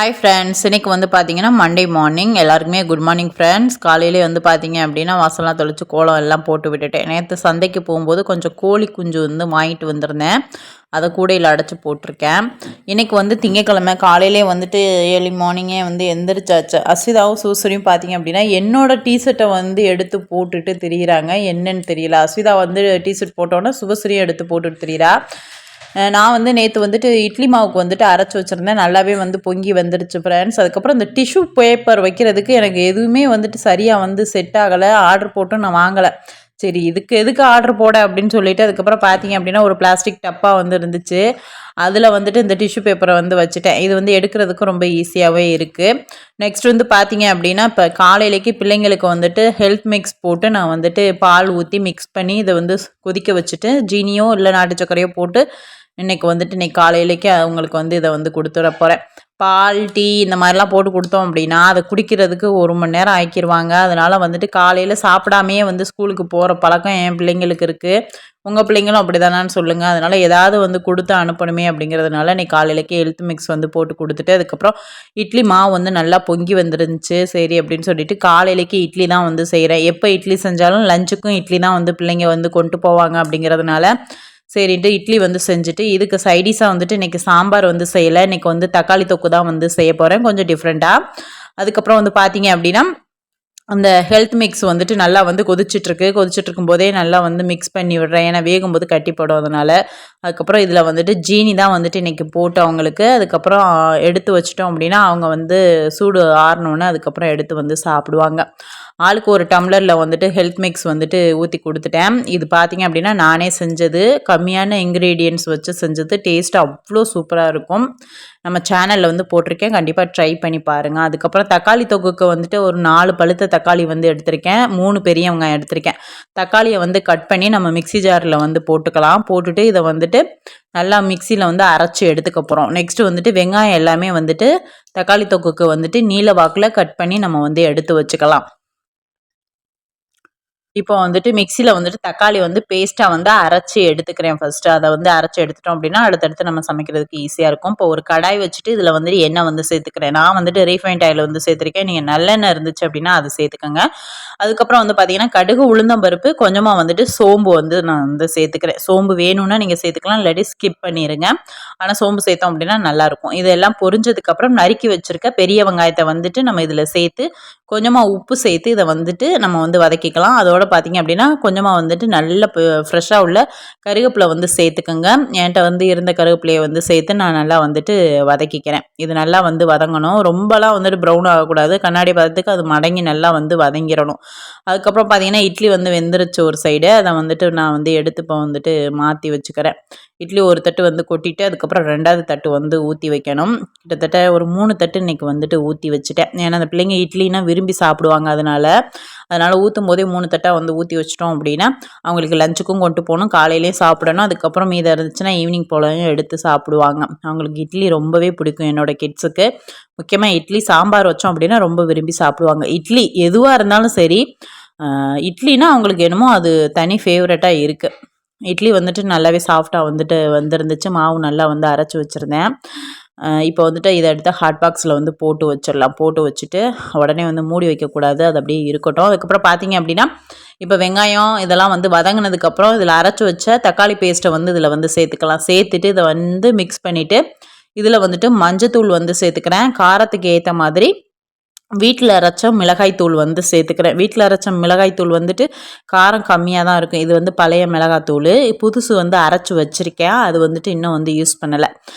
Hi friends, இன்றைக்கி வந்து பார்த்தீங்கன்னா மண்டே மார்னிங். எல்லாருக்குமே குட் மார்னிங் ஃப்ரெண்ட்ஸ். காலையிலே வந்து பார்த்தீங்க அப்படின்னா வாசல்லாம் தெளித்து கோலம் எல்லாம் போட்டு விட்டுட்டேன். நேற்று சந்தைக்கு போகும்போது கொஞ்சம் கோழி குஞ்சு வந்து வாங்கிட்டு வந்திருந்தேன். அதை கூடையில் அடைச்சி போட்டிருக்கேன். இன்றைக்கி வந்து திங்கக்கிழமை காலையிலே வந்துட்டு ஏர்லி மார்னிங்கே வந்து எந்திரிச்சாச்சு. அஸ்விதாவும் சூசரியும் பார்த்தீங்க அப்படின்னா என்னோட டிஷர்ட்டை வந்து எடுத்து போட்டுட்டு திரியிறாங்க. என்னன்னு தெரியல. அஸ்விதா வந்து டிஷர்ட் போட்டோன்னே சுபஸ்ரீயும் எடுத்து போட்டுட்டு திரியிறா. நான் வந்து நேற்று வந்துட்டு இட்லி மாவுக்கு வந்துட்டு அரைச்சி வச்சுருந்தேன். நல்லாவே வந்து பொங்கி வந்துடுச்சு ஃப்ரெண்ட்ஸ். அதுக்கப்புறம் இந்த டிஷ்யூ பேப்பர் வைக்கிறதுக்கு எனக்கு எதுவுமே வந்துட்டு சரியாக வந்து செட் ஆகலை. ஆர்டர் போட்டும் நான் வாங்கலை. சரி, இதுக்கு எதுக்கு ஆர்டர் போட அப்படின்னு சொல்லிட்டு அதுக்கப்புறம் பார்த்தீங்க அப்படின்னா ஒரு பிளாஸ்டிக் டப்பா வந்து இருந்துச்சு. அதில் வந்துட்டு இந்த டிஷ்யூ பேப்பரை வந்து வச்சுட்டேன். இது வந்து எடுக்கிறதுக்கும் ரொம்ப ஈஸியாகவே இருக்குது. நெக்ஸ்ட் வந்து பார்த்தீங்க அப்படின்னா இப்போ காலையிலேக்கு பிள்ளைங்களுக்கு வந்துட்டு ஹெல்த் மிக்ஸ் போட்டு நான் வந்துட்டு பால் ஊற்றி மிக்ஸ் பண்ணி இதை வந்து கொதிக்க வச்சுட்டு ஜீனியோ இல்லை நாட்டு சர்க்கரையோ போட்டு இன்னைக்கு காலையிலேக்கு அவங்களுக்கு வந்து இதை வந்து கொடுத்துட போகிறேன். பால் டீ இந்த மாதிரிலாம் போட்டு கொடுத்தோம் அப்படின்னா அதை குடிக்கிறதுக்கு 1 மணி நேரம் ஆக்கிடுவாங்க. அதனால் வந்துட்டு காலையில் சாப்பிடாமையே வந்து ஸ்கூலுக்கு போகிற பழக்கம் என் பிள்ளைங்களுக்கு இருக்குது. உங்கள் பிள்ளைங்களும் அப்படி தானான்னு சொல்லுங்கள். அதனால் ஏதாவது வந்து கொடுத்து அனுப்பணுமே அப்படிங்கிறதுனால இன்னைக்கு காலையிலேக்கு ஹெல்த் மிக்ஸ் வந்து போட்டு கொடுத்துட்டு அதுக்கப்புறம் இட்லி மாவு வந்து நல்லா பொங்கி வந்துருந்துச்சு. சரி அப்படின்னு சொல்லிட்டு காலையிலேக்கு இட்லி தான் வந்து செய்கிறேன். எப்போ இட்லி செஞ்சாலும் லஞ்சுக்கும் இட்லி தான் வந்து பிள்ளைங்க வந்து கொண்டு போவாங்க அப்படிங்கிறதுனால சரின்ட்டு இட்லி வந்து செஞ்சுட்டு இதுக்கு சைடிஷாக வந்துட்டு இன்றைக்கி சாம்பார் வந்து செய்யலை. இன்றைக்கி வந்து தக்காளி தொக்கு தான் வந்து செய்ய போகிறேன், கொஞ்சம் டிஃப்ரெண்ட்டாக. அதுக்கப்புறம் வந்து பார்த்தீங்க அப்படின்னா அந்த ஹெல்த் மிக்ஸ் வந்துட்டு நல்லா வந்து கொதிச்சிட்ருக்கும் போதே நல்லா வந்து மிக்ஸ் பண்ணி விடுறேன். ஏன்னா வேகும்போது கட்டிப்படும் அதனால். அதுக்கப்புறம் இதில் வந்துட்டு ஜீனி தான் வந்துட்டு இன்றைக்கி போட்டு அவங்களுக்கு அதுக்கப்புறம் எடுத்து வச்சிட்டோம் அப்படின்னா அவங்க வந்து சூடு ஆறணுன்னு அதுக்கப்புறம் எடுத்து வந்து சாப்பிடுவாங்க. ஆளுக்கு ஒரு டம்ளரில் வந்துட்டு ஹெல்த் மிக்ஸ் வந்துட்டு ஊற்றி கொடுத்துட்டேன். இது பார்த்திங்க அப்படின்னா நானே செஞ்சது, கம்மியான இன்க்ரீடியன்ட்ஸ் வச்சு செஞ்சது. டேஸ்ட் அவ்வளோ சூப்பராக இருக்கும். நம்ம சேனலில் வந்து போட்டிருக்கேன், கண்டிப்பாக ட்ரை பண்ணி பாருங்கள். அதுக்கப்புறம் தக்காளி தொகுக்கு வந்துட்டு ஒரு 4 பழுத்த தக்காளி வந்து எடுத்திருக்கேன், 3 பெரிய வெங்காயம் எடுத்திருக்கேன். தக்காளியை வந்து கட் பண்ணி நம்ம மிக்சி ஜாரில் வந்து போட்டுக்கலாம். போட்டுட்டு இதை வந்துட்டு நல்லா மிக்சியில் வந்து அரைச்சி எடுத்துக்க போகிறோம். நெக்ஸ்ட்டு வந்துட்டு வெங்காயம் எல்லாமே வந்துட்டு தக்காளி தொகுக்கு வந்துட்டு நீல வாக்கில் கட் பண்ணி நம்ம வந்து எடுத்து வச்சுக்கலாம். இப்போ வந்துட்டு மிக்சியில் வந்துட்டு தக்காளி வந்து பேஸ்ட்டாக வந்து அரைச்சி எடுத்துக்கிறேன் ஃபஸ்ட்டு. அதை வந்து அரைச்சி எடுத்துட்டோம் அப்படின்னா அடுத்தடுத்து நம்ம சமைக்கிறதுக்கு ஈஸியாக இருக்கும். இப்போ ஒரு கடாய் வச்சுட்டு இதில் வந்துட்டு எண்ணெய் வந்து சேர்த்துக்கிறேன். நான் வந்துட்டு ரீஃபைண்ட் ஆயில் வந்து சேர்த்துருக்கேன். நீங்கள் நல்லெண்ணெய் இருந்துச்சு அப்படின்னா அது சேர்த்துக்கோங்க. அதுக்கப்புறம் வந்து பார்த்தீங்கன்னா கடுகு, உளுந்தம்பருப்பு, கொஞ்சமாக வந்துட்டு சோம்பு வந்து நான் வந்து சேர்த்துக்கிறேன். சோம்பு வேணும்னா நீங்கள் சேர்த்துக்கலாம், இல்லாட்டி ஸ்கிப் பண்ணிடுங்க. ஆனால் சோம்பு சேர்த்தோம் அப்படின்னா நல்லாயிருக்கும். இதெல்லாம் பொரிஞ்சதுக்கப்புறம் நறுக்கி வச்சுருக்க பெரிய வெங்காயத்தை வந்துட்டு நம்ம இதில் சேர்த்து கொஞ்சமாக உப்பு சேர்த்து இதை வந்துட்டு நம்ம வந்து வதக்கிக்கலாம். அதோட பார்த்தீங்க அப்படின்னா கொஞ்சமாக வந்துட்டு நல்ல ஃப்ரெஷ்ஷாக உள்ள கருவேப்பிலை வந்து சேர்த்துக்கோங்க. என்கிட்ட வந்து இருந்த கருவேப்பிலையை வந்து சேர்த்து நான் நல்லா வந்துட்டு வதக்கிக்கிறேன். இது நல்லா வந்து வதங்கணும். ரொம்பலாம் வந்துட்டு ப்ரௌன் ஆகக்கூடாது. கண்ணாடி பதத்துக்கு அது மடங்கி நல்லா வந்து வதங்கிடணும். அதுக்கப்புறம் பார்த்தீங்கன்னா இட்லி வந்து வெந்துருச்சு ஒரு சைடு. அதை வந்துட்டு நான் வந்து எடுத்து இப்போ வந்துட்டு மாற்றி வச்சுக்கிறேன். இட்லி ஒரு தட்டு வந்து கொட்டிட்டு அதுக்கப்புறம் 2வது தட்டு வந்து ஊற்றி வைக்கணும். கிட்டத்தட்ட ஒரு 3 தட்டு இன்றைக்கி வந்துட்டு ஊற்றி வச்சுட்டேன். ஏன்னா அந்த பிள்ளைங்க இட்லினா விரும்பி சாப்பிடுவாங்க. அதனால் ஊற்றும் போதே 3 தட்டாக வந்து ஊற்றி வச்சிட்டோம் அப்படின்னா அவங்களுக்கு லஞ்சுக்கும் கொண்டு போகணும், காலையிலேயும் சாப்பிடணும். அதுக்கப்புறம் மீதம் இருந்துச்சுன்னா ஈவினிங் போலவும் எடுத்து சாப்பிடுவாங்க. அவங்களுக்கு இட்லி ரொம்பவே பிடிக்கும் என்னோடய கிட்ஸுக்கு. முக்கியமாக இட்லி சாம்பார் வச்சோம் அப்படின்னா ரொம்ப விரும்பி சாப்பிடுவாங்க. இட்லி எதுவாக இருந்தாலும் சரி, இட்லினா அவங்களுக்கு என்னமோ அது தனி ஃபேவரட்டாக இருக்குது. இட்லி வந்துட்டு நல்லாவே சாஃப்டாக வந்துட்டு வந்துருந்துச்சு. மாவு நல்லா வந்து அரைச்சி வச்சுருந்தேன். இப்போ வந்துட்டு இதை எடுத்து ஹாட் பாக்ஸில் வந்து போட்டு வச்சிடலாம். போட்டு வச்சுட்டு உடனே வந்து மூடி வைக்கக்கூடாது, அது அப்படியே இருக்கட்டும். அதுக்கப்புறம் பார்த்தீங்க அப்படின்னா இப்போ வெங்காயம் இதெல்லாம் வந்து வதங்கினதுக்கப்புறம் இதில் அரைச்சி வச்ச தக்காளி பேஸ்ட்டை வந்து இதில் வந்து சேர்த்துக்கலாம். சேர்த்துட்டு இதை வந்து மிக்ஸ் பண்ணிவிட்டு இதில் வந்துட்டு மஞ்சத்தூள் வந்து சேர்த்துக்கிறேன். காரத்துக்கு ஏற்ற மாதிரி வீட்டில் அரைச்ச மிளகாய்த்தூள் வந்து சேர்த்துக்கிறேன். வீட்டில் அரைச்ச மிளகாய்த்தூள் வந்துட்டு காரம் கம்மியாக தான் இருக்கும். இது வந்து பழைய மிளகாத்தூள், புதுசு வந்து அரைச்சி வச்சுருக்கேன். அது வந்துட்டு இன்னும் வந்து யூஸ் பண்ணலை.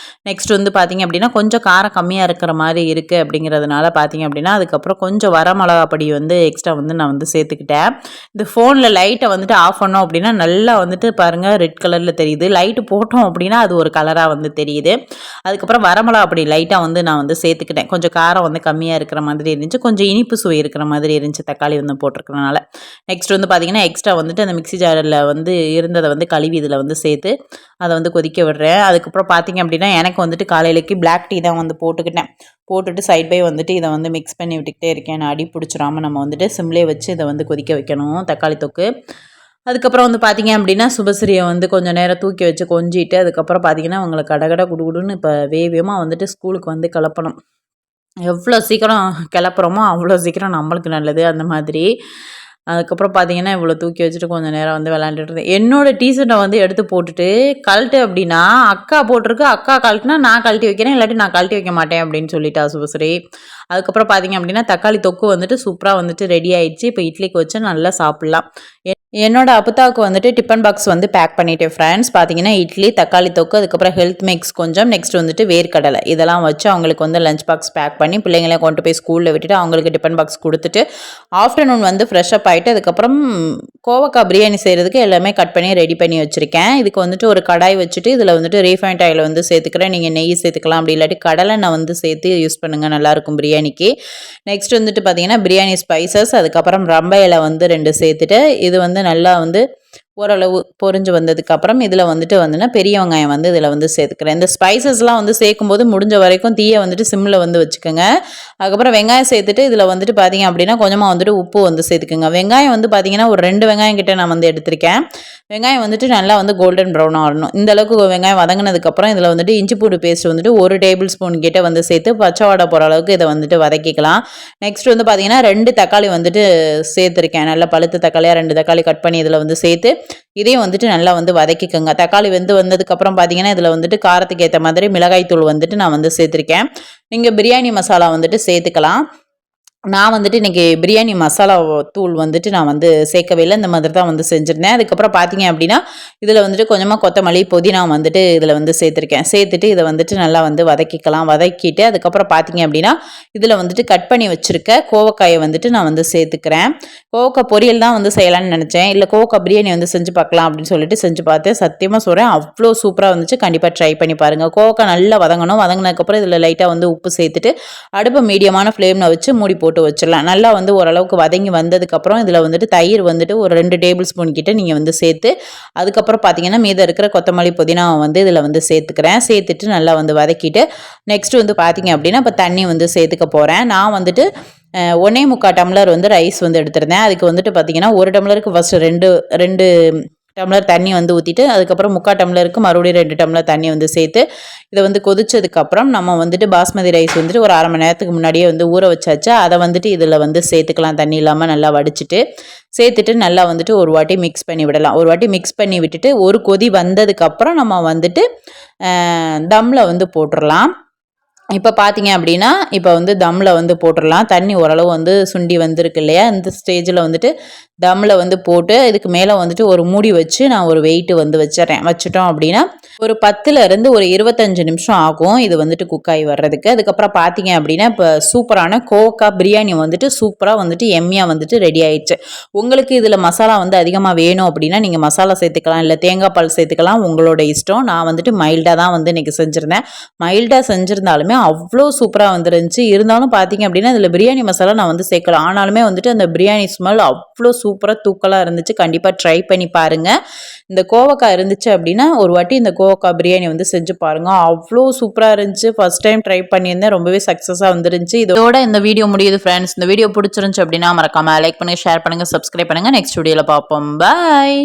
நெக்ஸ்ட் வந்து பார்த்திங்க அப்படின்னா கொஞ்சம் காரம் கம்மியாக இருக்கிற மாதிரி இருக்குது அப்படிங்கிறதுனால பார்த்திங்க அப்படின்னா அதுக்கப்புறம் கொஞ்சம் வரமிளகா பொடி வந்து எக்ஸ்ட்ரா வந்து நான் வந்து சேர்த்துக்கிட்டேன். இந்த ஃபோனில் லைட்டை வந்துட்டு ஆஃப் பண்ணோம் அப்படின்னா நல்லா வந்துட்டு பாருங்கள் ரெட் கலரில் தெரியுது. லைட்டு போட்டோம் அப்படின்னா அது ஒரு கலராக வந்து தெரியுது. அதுக்கப்புறம் வரமிளகா பொடி லைட்டாக வந்து நான் வந்து சேர்த்துக்கிட்டேன். கொஞ்சம் காரம் வந்து கம்மியாக இருக்கிற மாதிரி இருந்துச்சு, கொஞ்சம் இனிப்பு சுவை இருக்கிற மாதிரி இருந்துச்சு தக்காளி வந்து போட்டிருக்கிறனால. நெக்ஸ்ட் வந்து பார்த்திங்கன்னா எக்ஸ்ட்ரா வந்துட்டு அந்த மிக்சி ஜாரில் வந்து இருந்ததை வந்து கழுவி இதில் வந்து சேர்த்து அதை வந்து கொதிக்க விடுறேன். அதுக்கப்புறம் பார்த்திங்க அப்படின்னா எனக்கு வந்துட்டு காலையிலேக்கு பிளாக் டீ தான் வந்து போட்டுட்டு சைட் பை வந்துட்டு இதை வந்து மிக்ஸ் பண்ணி விட்டுக்கிட்டே இருக்கேன். நான் அடி பிடிச்சிடாமல் நம்ம வந்துட்டு சிம்லேயே வச்சு இதை வந்து கொதிக்க வைக்கணும் தக்காளி தொக்கு. அதுக்கப்புறம் வந்து பார்த்திங்க அப்படின்னா சுபஸ்ரீயை வந்து கொஞ்சம் நேரம் தூக்கி வச்சு கொஞ்சிட்டு அதுக்கப்புறம் பார்த்திங்கன்னா அவங்களை கடகட குடுகுடுன்னு இப்போ வேகமாக வந்துட்டு ஸ்கூலுக்கு வந்து கிளப்பணும். எவ்வளோ சீக்கிரம் கிளப்புறோமோ அவ்வளோ சீக்கிரம் நம்மளுக்கு நல்லது அந்த மாதிரி. அதுக்கப்புறம் பார்த்தீங்கன்னா, இவ்வளோ தூக்கி வச்சுட்டு கொஞ்சம் நேரம் வந்து விளையாண்டுட்டு இருந்தேன். என்னோட டீஷர்ட்டை வந்து எடுத்து போட்டுட்டு, கழட்டு அப்படின்னா, அக்கா போட்டிருக்கு, அக்கா கழட்டுனா நான் கழட்டி வைக்கிறேன், இல்லாட்டி நான் கழட்டி வைக்க மாட்டேன் அப்படின்னு சொல்லிட்டா சுபஸ்ரீ. அதுக்கப்புறம் பார்த்தீங்க அப்படின்னா, தக்காளி தொக்கு வந்துட்டு சூப்பராக வந்துட்டு ரெடி ஆயிடுச்சு. இப்போ இட்லிக்கு வச்சு நல்லா சாப்பிட்லாம். என்னோட அப்புத்தாவுக்கு வந்துட்டு டிஃபன் பாக்ஸ் வந்து பேக் பண்ணிட்டேன் ஃப்ரெண்ட்ஸ். பார்த்தீங்கன்னா இட்லி, தக்காளி தொக்கு, அதுக்கப்புறம் ஹெல்த் மிக்ஸ் கொஞ்சம், நெக்ஸ்ட் வந்துட்டு வேர்க்கடலை இதெல்லாம் வச்சு அவங்களுக்கு வந்து லஞ்ச் பாக்ஸ் பேக் பண்ணி பிள்ளைங்களை கொண்டு போய் ஸ்கூலில் விட்டுட்டு அவங்களுக்கு டிஃபன் பாக்ஸ் கொடுத்துட்டு ஆஃப்டர்நூன் வந்து ஃப்ரெஷ் அப் ஆகிட்டு அதுக்கப்புறம் கோவக்காய் பிரியாணி செய்கிறதுக்கு எல்லாமே கட் பண்ணி ரெடி பண்ணி வச்சுருக்கேன். இதுக்கு வந்துட்டு ஒரு கடாய் வச்சுட்டு இதில் வந்துட்டு ரீஃபைண்ட் ஆயில் வந்து சேர்த்துக்கிறேன். நீங்கள் நெய் சேர்த்துக்கலாம், அப்படி இல்லாட்டி கடலெண்ணெய் வந்து சேர்த்து யூஸ் பண்ணுங்கள், நல்லாயிருக்கும் பிரியாணிக்கு. நெக்ஸ்ட் வந்துட்டு பார்த்தீங்கன்னா பிரியாணி ஸ்பைசஸ், அதுக்கப்புறம் ரம்ப இலை வந்து 2 சேர்த்துட்டு இது வந்து நல்லா வந்து ஓரளவு பொரிஞ்சு வந்ததுக்கப்புறம் இதில் வந்துட்டு வந்துன்னா பெரிய வெங்காயம் வந்து இதில் வந்து சேர்த்துக்கிறேன். இந்த ஸ்பைசஸ்லாம் வந்து சேர்க்கும்போது முடிஞ்ச வரைக்கும் தீயை வந்துட்டு சிம்மில் வந்து வச்சுக்கோங்க. அதுக்கப்புறம் வெங்காயம் சேர்த்துட்டு இதில் வந்துட்டு பார்த்தீங்க அப்படின்னா கொஞ்சமாக வந்துட்டு உப்பு வந்து சேர்த்துக்குங்க. வெங்காயம் வந்து பார்த்தீங்கன்னா ஒரு 2 வெங்காயம் கிட்ட நான் வந்து எடுத்திருக்கேன். வெங்காயம் வந்துட்டு நல்லா வந்து கோல்டன் ப்ரௌனாக வரணும். இந்த அளவுக்கு வெங்காயம் வதங்கினதுக்கப்புறம் இதில் வந்துட்டு இஞ்சி பூண்டு பேஸ்ட் வந்துட்டு 1 டேபிள் ஸ்பூன் கிட்ட வந்து சேர்த்து பச்சை வாடை போகிற அளவுக்கு இதை வந்துட்டு வதக்கிக்கலாம். நெக்ஸ்ட் வந்து பார்த்தீங்கன்னா 2 தக்காளி வந்துட்டு சேர்த்துருக்கேன். நல்லா பழுத்த தக்காளியாக 2 தக்காளி கட் பண்ணி இதில் வந்து சேர்த்து இதையும் வந்துட்டு நல்லா வந்து வதக்கிக்கோங்க. தக்காளி வந்ததுக்கப்புறம் பார்த்தீங்கன்னா இதில் வந்துட்டு காரத்துக்கு ஏற்ற மாதிரி மிளகாய் தூள் வந்துட்டு நான் வந்து சேர்த்துருக்கேன். நீங்கள் பிரியாணி மசாலா வந்துட்டு சேர்த்துக்கலாம். நான் வந்துட்டு இன்றைக்கி பிரியாணி மசாலா தூள் வந்துட்டு நான் வந்து சேர்க்கவே இல்லை, இந்த மாதிரி தான் வந்து செஞ்சுருந்தேன். அதுக்கப்புறம் பார்த்தீங்க அப்படின்னா இதில் வந்துட்டு கொஞ்சமாக கொத்தமல்லி புதினா வந்துட்டு இதில் வந்து சேர்த்துருக்கேன். சேர்த்துட்டு இதை வந்துட்டு நல்லா வந்து வதக்கிக்கலாம். வதக்கிட்டு அதுக்கப்புறம் பார்த்தீங்க அப்படின்னா இதில் வந்துட்டு கட் பண்ணி வச்சுருக்க கோவக்காயை வந்துட்டு நான் வந்து சேர்த்துக்கிறேன். கோவக்காய் பொரியல் தான் வந்து செய்யலான்னு நினச்சேன், இல்லை கோவக்காய் பிரியாணி வந்து செஞ்சு பார்க்கலாம் அப்படின்னு சொல்லிட்டு செஞ்சு பார்த்தேன். சத்தியமாக சொல்கிறேன், அவ்வளோ சூப்பராக வந்துச்சு. கண்டிப்பாக ட்ரை பண்ணி பாருங்கள். கோவக்காய் நல்லா வதங்கணும். வதங்கினதுக்கப்புறம் இதில் லைட்டாக வந்து உப்பு சேர்த்துட்டு அடுப்பை மீடியமான ஃப்ளேமில் வச்சு மூடி போட்டு வச்சிடலாம். நல்லா வந்து ஓரளவுக்கு வதங்கி வந்ததுக்கப்புறம் இதில் வந்துட்டு தயிர் வந்துட்டு ஒரு 2 டேபிள் ஸ்பூன் கிட்ட நீங்கள் வந்து சேர்த்து அதுக்கப்புறம் பார்த்தீங்கன்னா மீதம் இருக்கிற கொத்தமல்லி புதினாவை வந்து இதில் வந்து சேர்த்துக்கிறேன். சேர்த்துட்டு நல்லா வந்து வதக்கிட்டு நெக்ஸ்ட் வந்து பார்த்தீங்க அப்படின்னா இப்போ தண்ணி வந்து சேர்த்துக்க போகிறேன். நான் வந்துட்டு 1.25 டம்ளர் வந்து ரைஸ் வந்து எடுத்திருந்தேன். அதுக்கு வந்துட்டு பார்த்தீங்கன்னா 1 டம்ளருக்கு ஃபஸ்ட்டு 2 டம்ளர் தண்ணி வந்து ஊற்றிட்டு அதுக்கப்புறம் 3/4 டம்ளருக்கு மறுபடியும் 2 டம்ளர் தண்ணி வந்து சேர்த்து இதை வந்து கொதிச்சதுக்கப்புறம் நம்ம வந்துட்டு பாஸ்மதி ரைஸ் வந்துட்டு ஒரு 1/2 மணி நேரத்துக்கு முன்னாடியே வந்து ஊற வச்சாச்சு. அதை வந்துட்டு இதில் வந்து சேர்த்துக்கலாம். தண்ணி இல்லாமல் நல்லா வடிச்சிட்டு சேர்த்துட்டு நல்லா வந்துட்டு ஒரு வாட்டி மிக்ஸ் பண்ணி விடலாம். ஒரு வாட்டி மிக்ஸ் பண்ணி விட்டுட்டு ஒரு கொதி வந்ததுக்கப்புறம் நம்ம வந்துட்டு தம்மில் வந்து போட்டுடலாம். இப்போ பார்த்தீங்க அப்படின்னா இப்போ வந்து தம்மில் வந்து போட்டுடலாம். தண்ணி ஓரளவு வந்து சுண்டி வந்திருக்கு இல்லையா, இந்த ஸ்டேஜில் வந்துட்டு தம்மில் வந்து போட்டு இதுக்கு மேலே வந்துட்டு ஒரு மூடி வச்சு நான் ஒரு வெயிட்டு வந்து வச்சிட்டோம் அப்படின்னா ஒரு 10லேருந்து ஒரு 25 நிமிஷம் ஆகும் இது வந்துட்டு குக் ஆகி வர்றதுக்கு. அதுக்கப்புறம் பார்த்தீங்க அப்படின்னா இப்போ சூப்பரான கோவக்காய் பிரியாணி வந்துட்டு சூப்பராக வந்துட்டு எம்மியாக வந்துட்டு ரெடி ஆயிடுச்சு. உங்களுக்கு இதில் மசாலா வந்து அதிகமாக வேணும் அப்படின்னா நீங்கள் மசாலா சேர்த்துக்கலாம், இல்லை தேங்காய் பால் சேர்த்துக்கலாம், உங்களோட இஷ்டம். நான் வந்துட்டு மைல்டாக தான் வந்து இன்றைக்கி செஞ்சுருந்தேன். மைல்டாக செஞ்சுருந்தாலுமே அவ்வளோ சூப்பராக வந்துருந்துச்சு. இருந்தாலும் பார்த்தீங்க அப்படின்னா இதில் பிரியாணி மசாலா நான் வந்து சேர்க்கல, ஆனாலுமே வந்துட்டு அந்த பிரியாணி ஸ்மெல் அவ்வளோ சூப்பராக தூக்கலாக இருந்துச்சு. கண்டிப்பாக ட்ரை பண்ணி பாருங்கள். இந்த கோவக்காய் இருந்துச்சு அப்படின்னா ஒரு வாட்டி இந்த கோவக்காய் பிரியாணி வந்து செஞ்சு பாருங்கள். அவ்வளோ சூப்பராக இருந்துச்சு. ஃபர்ஸ்ட் டைம் ட்ரை பண்ணியிருந்தேன், ரொம்பவே சக்ஸஸாக வந்துருந்துச்சு. இதோட இந்த வீடியோ முடியுது ஃப்ரெண்ட்ஸ். இந்த வீடியோ பிடிச்சிருந்துச்சு அப்படின்னா மறக்காமல் லைக் பண்ணுங்கள், ஷேர் பண்ணுங்கள், சப்ஸ்கிரைப் பண்ணுங்கள். நெக்ஸ்ட் வீடியோவில் பார்ப்போம். பாய்.